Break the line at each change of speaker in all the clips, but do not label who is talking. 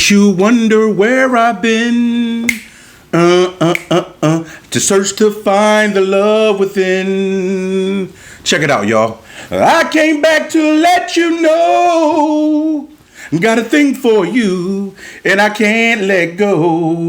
Don't you wonder where I've been? To search to find the love within. Check it out, y'all. I came back to let you know. Got a thing for you, and I can't let go.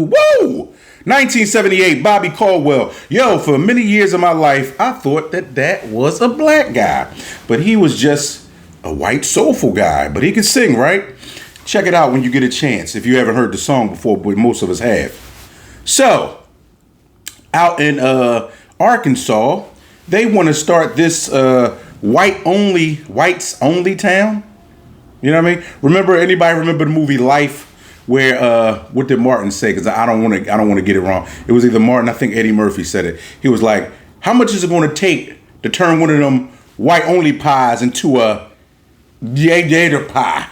Woo! 1978, Bobby Caldwell. Yo, for many years of my life, I thought that was a black guy. But he was just a white soulful guy. But he could sing, right? Check it out when you get a chance, if you haven't heard the song before, but most of us have. So, out in Arkansas, they want to start this whites only town. You know what I mean? Anybody remember the movie Life, where what did Martin say? Because I don't want to get it wrong. It was either Martin, I think Eddie Murphy said it. He was like, "How much is it going to take to turn one of them white only pies into a gator pie?"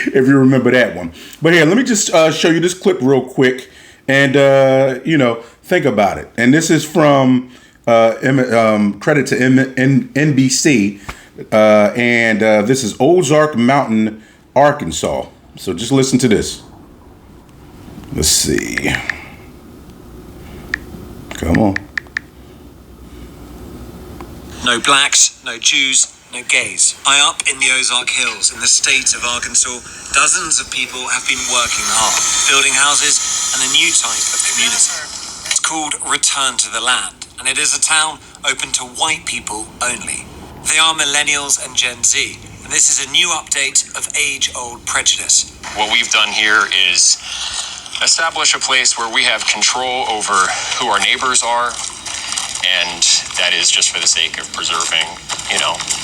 If you remember that one. But here, let me just show you this clip real quick, and think about it. And this is from credit to NBC, and this is Ozark Mountain, Arkansas. So just listen to this. Let's see. Come on.
No blacks, no Jews, no gays. High up in the Ozark Hills in the state of Arkansas, dozens of people have been working hard, building houses and a new type of community. It's called Return to the Land, and it is a town open to white people only. They are millennials and Gen Z, and this is a new update of age-old prejudice.
What we've done here is establish a place where we have control over who our neighbors are, and that is just for the sake of preserving,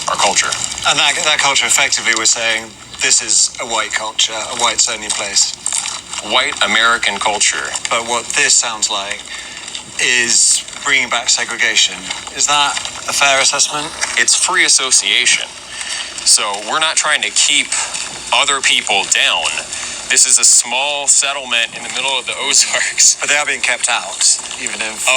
our culture.
And that culture, effectively, we're saying this is a white culture, a whites-only place.
White American culture.
But what this sounds like is bringing back segregation. Is that a fair assessment?
It's free association. So we're not trying to keep other people down. This is a small settlement in the middle of the Ozarks.
But they are being kept out, even if...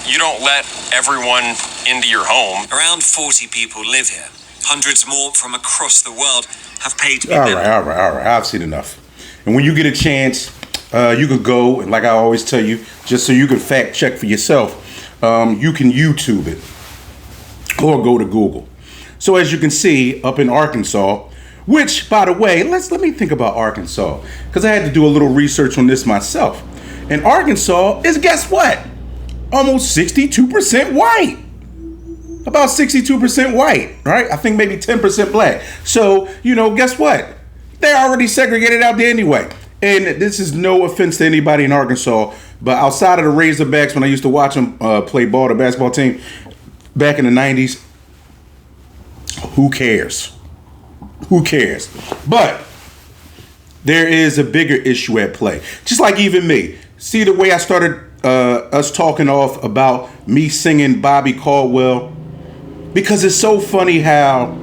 you don't let everyone into your home.
Around 40 people live here. Hundreds more from across the world have paid to be
All right. I've seen enough. And when you get a chance, you could go, and like I always tell you, just so you can fact check for yourself, you can YouTube it or go to Google. So as you can see, up in Arkansas, which, by the way, let me think about Arkansas, because I had to do a little research on this myself. And Arkansas is, guess what? Almost 62% white. About 62% white, right? I think maybe 10% black. So, guess what? They're already segregated out there anyway. And this is no offense to anybody in Arkansas, but outside of the Razorbacks, when I used to watch them play ball, the basketball team, back in the 90s, who cares? Who cares? But there is a bigger issue at play. Just like even me. See the way I started us talking off about me singing Bobby Caldwell? Because it's so funny how,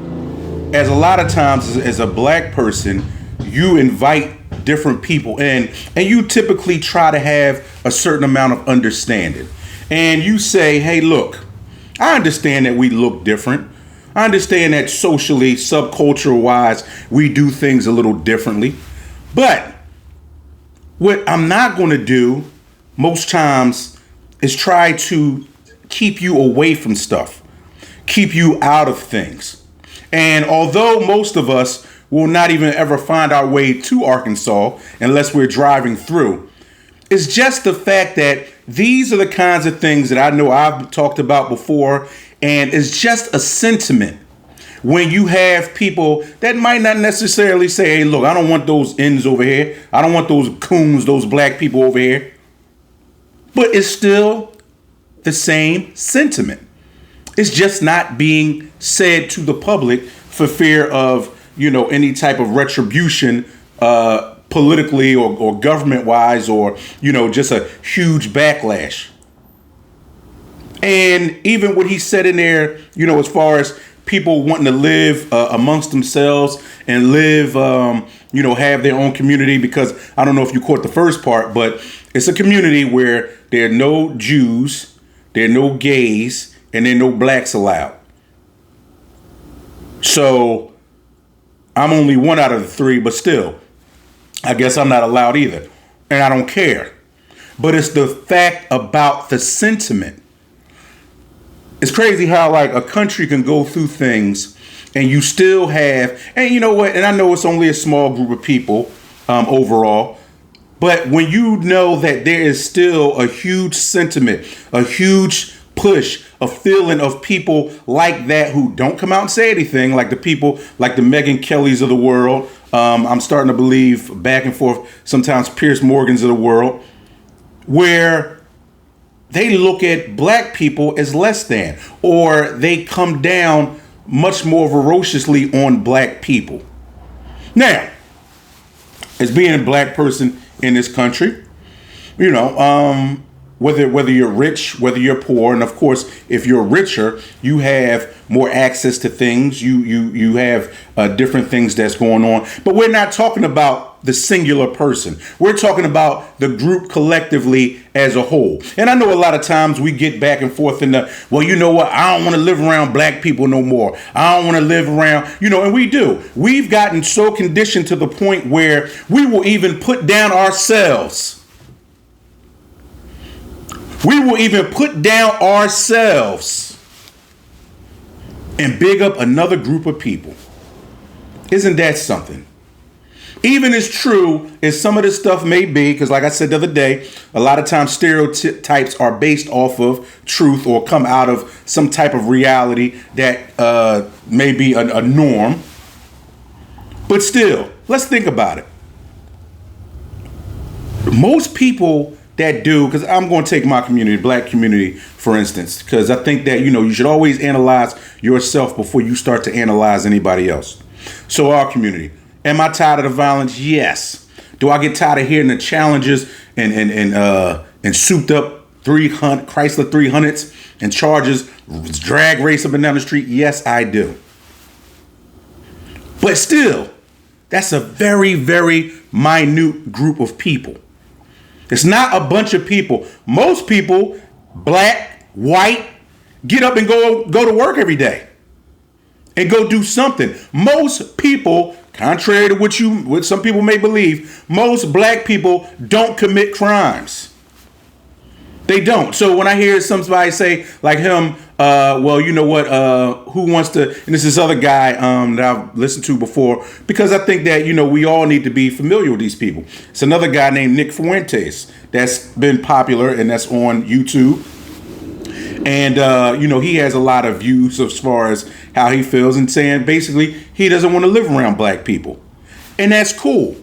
as a lot of times as a black person, you invite different people in, and you typically try to have a certain amount of understanding. And you say, hey, look, I understand that we look different. I understand that socially, subcultural wise, we do things a little differently. But what I'm not going to do most times is try to keep you away from stuff, keep you out of things. And although most of us will not even ever find our way to Arkansas unless we're driving through, it's just the fact that these are the kinds of things that I know I've talked about before. And it's just a sentiment when you have people that might not necessarily say, hey, look, I don't want those ends over here. I don't want those coons, those black people over here. But it's still the same sentiment. It's just not being said to the public for fear of, any type of retribution politically or government wise, or, just a huge backlash. And even what he said in there, as far as people wanting to live amongst themselves and live, have their own community, because I don't know if you caught the first part, but it's a community where there are no Jews, there are no gays, and there are no blacks allowed. So I'm only one out of the three, but still, I guess I'm not allowed either. And I don't care. But it's the fact about the sentiment. It's crazy how like a country can go through things and you still have, and you know what, and I know it's only a small group of people overall, but when you know that there is still a huge sentiment, a huge push, a feeling of people like that who don't come out and say anything, like the people like the Megyn Kellys of the world. I'm starting to believe back and forth, sometimes Piers Morgans of the world, where they look at black people as less than, or they come down much more ferociously on black people. Now, as being a black person in this country, you know, whether you're rich, whether you're poor, and of course, if you're richer, you have more access to things. You have different things that's going on. But we're not talking about the singular person. We're talking about the group collectively as a whole. And I know a lot of times we get back and forth in the, well, you know what? I don't want to live around black people no more. I don't want to live around, you know, and we do. We've gotten so conditioned to the point where we will even put down ourselves. We will even put down ourselves and big up another group of people. Isn't that something? Even as true as some of this stuff may be, because like I said the other day, a lot of times stereotypes are based off of truth or come out of some type of reality that may be a norm. But still, let's think about it. Most people that do, because I'm going to take my community, black community, for instance, because I think that, you know, you should always analyze yourself before you start to analyze anybody else. So our community, am I tired of the violence? Yes. Do I get tired of hearing the challenges and souped up Chrysler 300s and Chargers drag race up and down the street? Yes, I do. But still, that's a very, very minute group of people. It's not a bunch of people. Most people, black, white, get up and go to work every day and go do something. Most people, contrary to what some people may believe, most black people don't commit crimes. They don't. So when I hear somebody say like him, well, you know what, who wants to, and this is this other guy that I've listened to before, because I think that, you know, we all need to be familiar with these people. It's another guy named Nick Fuentes that's been popular and that's on YouTube. And, you know, he has a lot of views as far as how he feels and saying basically he doesn't want to live around black people. And that's cool.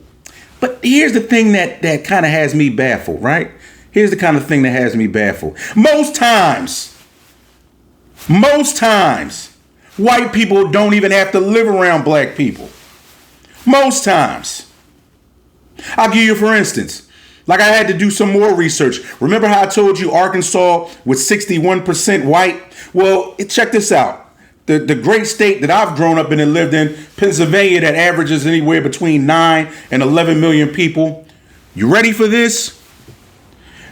But here's the thing that kind of has me baffled, right? Here's the kind of thing that has me baffled. Most times, white people don't even have to live around black people. Most times. I'll give you, for instance, like I had to do some more research. Remember how I told you Arkansas was 61% white? Well, check this out. The great state that I've grown up in and lived in, Pennsylvania, that averages anywhere between 9 and 11 million people. You ready for this?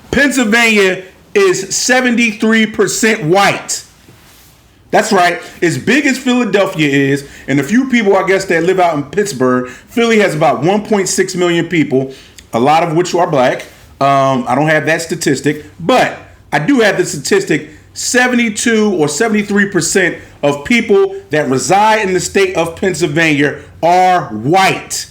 Pennsylvania is 73% white. That's right. As big as Philadelphia is, and a few people, I guess, that live out in Pittsburgh, Philly has about 1.6 million people, a lot of which are black. I don't have that statistic, but I do have the statistic. 72 or 73% of people that reside in the state of Pennsylvania are white.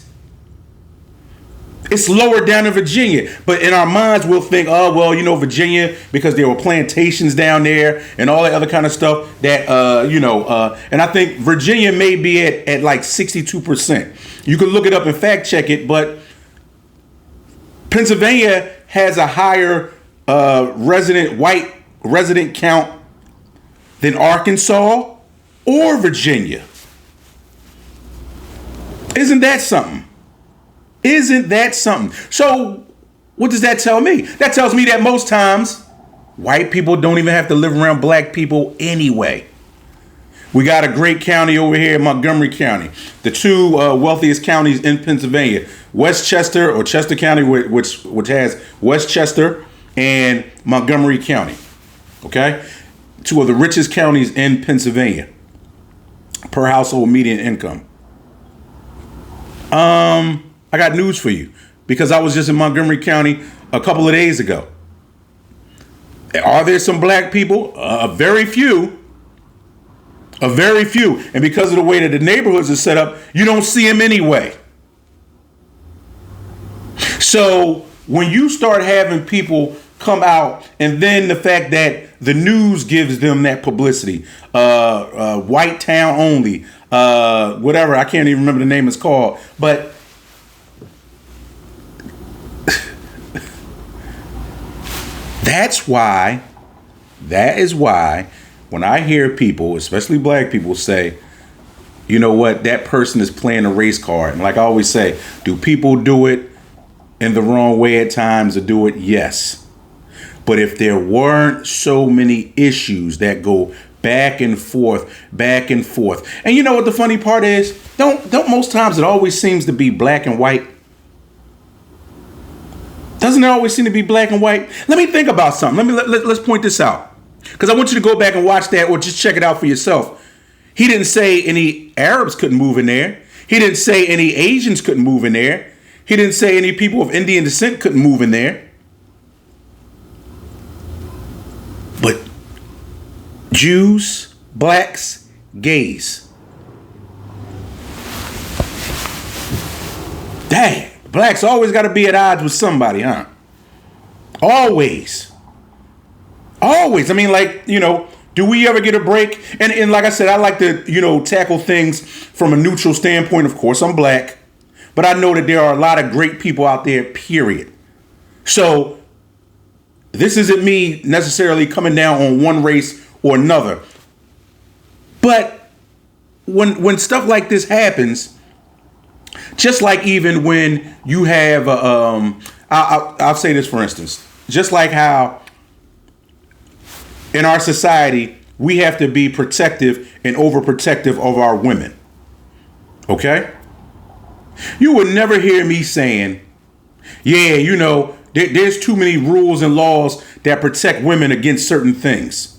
It's lower down in Virginia, but in our minds we'll think, oh, well, you know, Virginia, because there were plantations down there and all that other kind of stuff that, and I think Virginia may be at like 62%. You can look it up and fact check it, but Pennsylvania has a higher white resident count than Arkansas or Virginia. Isn't that something? Isn't that something? So what does that tell me? That tells me that most times white people don't even have to live around black people anyway. We got a great county over here in Montgomery County. The two wealthiest counties in Pennsylvania, Westchester or Chester County, which has Westchester and Montgomery County. Okay? Two of the richest counties in Pennsylvania per household median income. I got news for you because I was just in Montgomery County a couple of days ago. Are there some black people? A very few. A very few. And because of the way that the neighborhoods are set up, you don't see them anyway. So when you start having people come out, and then the fact that the news gives them that publicity, white town only, whatever, I can't even remember the name it's called, but that is why when I hear people, especially black people, say, you know what, that person is playing a race card. And like I always say, do people do it in the wrong way at times or do it? Yes. But if there weren't so many issues that go back and forth, and you know what the funny part is? Don't most times it always seems to be black and white? Doesn't it always seem to be black and white? Let me think about something. Let's point this out, because I want you to go back and watch that, or just check it out for yourself. He didn't say any Arabs couldn't move in there. He didn't say any Asians couldn't move in there. He didn't say any people of Indian descent couldn't move in there. But Jews, blacks, gays. Dang, blacks always got to be at odds with somebody, huh? Always. Always. I mean, like, you know, do we ever get a break? And like I said, I like to, you know, tackle things from a neutral standpoint. Of course, I'm black, but I know that there are a lot of great people out there, period. So this isn't me necessarily coming down on one race or another. But when stuff like this happens, just like even when you have, I'll say this for instance, just like how in our society, we have to be protective and overprotective of our women. Okay? You would never hear me saying, yeah, you know, there's too many rules and laws that protect women against certain things.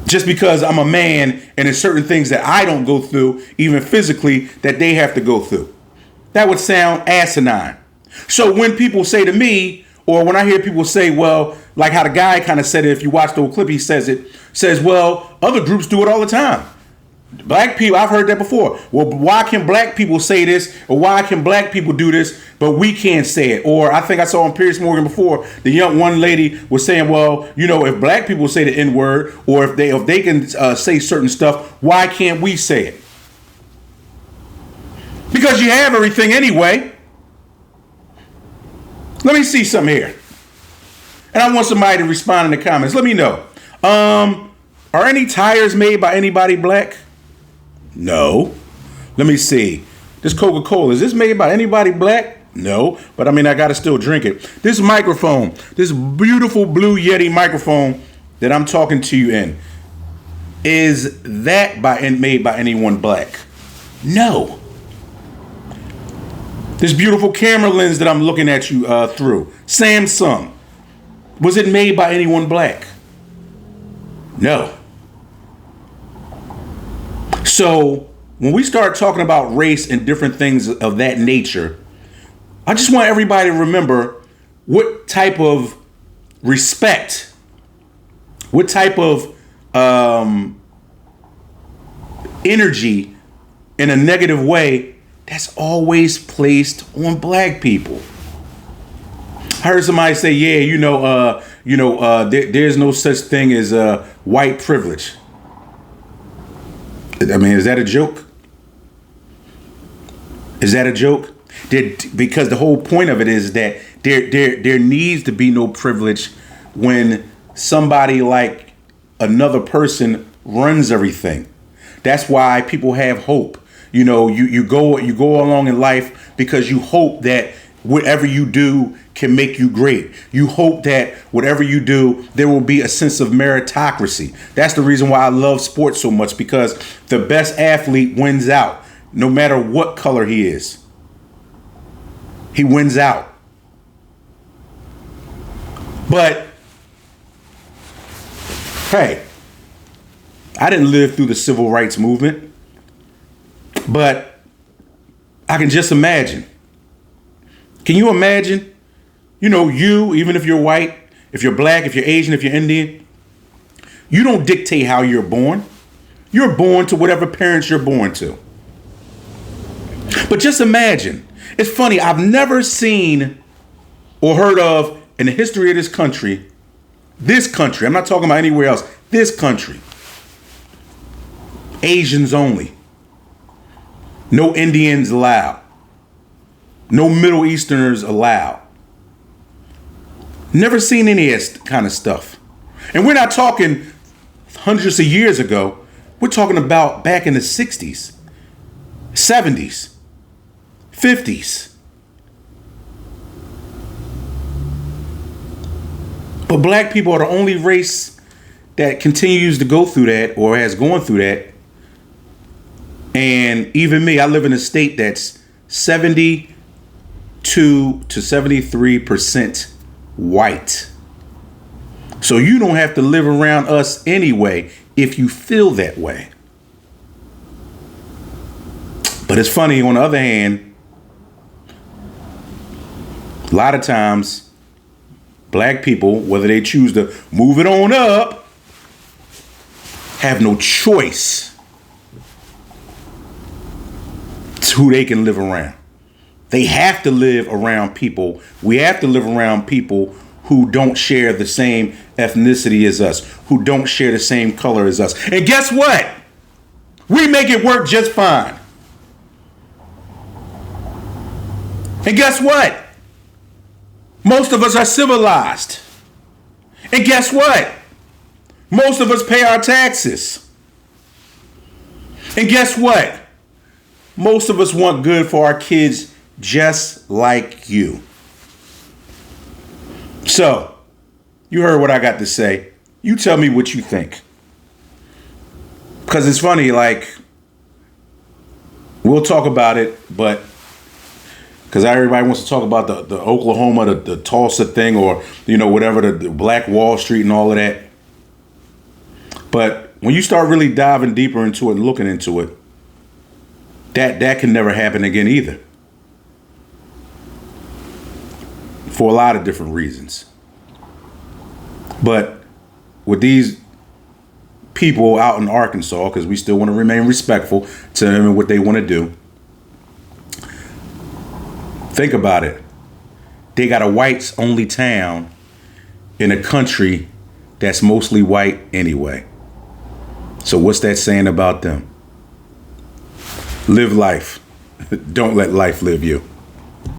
Just because I'm a man and there's certain things that I don't go through, even physically, that they have to go through. That would sound asinine. So when people say to me, or when I hear people say, well, like how the guy kind of said it, if you watch the old clip, he says, well, other groups do it all the time. Black people, I've heard that before. Well, why can black people say this? Or why can black people do this, but we can't say it? Or I think I saw on Piers Morgan before, one lady was saying, well, you know, if black people say the N-word, or if they can say certain stuff, why can't we say it? Because you have everything anyway. Let me see something here. And I want somebody to respond in the comments. Let me know. Are any tires made by anybody black? No. Let me see. This Coca-Cola, is this made by anybody black? No. But I mean, I got to still drink it. This microphone, this beautiful Blue Yeti microphone that I'm talking to you in, is that made by anyone black? No. This beautiful camera lens that I'm looking at you through, Samsung, was it made by anyone black? No. So when we start talking about race and different things of that nature, I just want everybody to remember what type of respect, what type of energy in a negative way that's always placed on black people. I heard somebody say, yeah, there's no such thing as white privilege. I mean, is that a joke? Is that a joke? Because the whole point of it is that there needs to be no privilege when somebody like another person runs everything. That's why people have hope. You know, you go along in life because you hope that whatever you do can make you great. You hope that whatever you do, there will be a sense of meritocracy. That's the reason why I love sports so much, because the best athlete wins out, no matter what color he is. He wins out. But, hey, I didn't live through the civil rights movement. But I can just imagine. Can you imagine? You, even if you're white, if you're black, if you're Asian, if you're Indian, you don't dictate how you're born. You're born to whatever parents you're born to. But just imagine. It's funny, I've never seen or heard of in the history of this country, I'm not talking about anywhere else, this country, Asians only. No Indians allowed. No Middle Easterners allowed. Never seen any of that kind of stuff. And we're not talking hundreds of years ago. We're talking about back in the 60s, 70s, 50s. But black people are the only race that continues to go through that or has gone through that. And even me, I live in a state that's 72 to 73% white. So you don't have to live around us anyway if you feel that way. But it's funny, on the other hand, a lot of times, black people, whether they choose to move it on up, have no choice to who they can live around. They have to live around people. We have to live around people who don't share the same ethnicity as us, who don't share the same color as us. And guess what? We make it work just fine. And guess what? Most of us are civilized. And guess what? Most of us pay our taxes. And guess what? Most of us want good for our kids just like you. So, you heard what I got to say. You tell me what you think. Because it's funny, like, we'll talk about it, but because everybody wants to talk about the Oklahoma, the Tulsa thing, or, whatever, the Black Wall Street and all of that. But when you start really diving deeper into it and looking into it, that can never happen again either. For a lot of different reasons. But with these people out in Arkansas, because we still want to remain respectful to them and what they want to do, think about it. They got a whites only town in a country that's mostly white anyway. So what's that saying about them? Live life. Don't let life live you.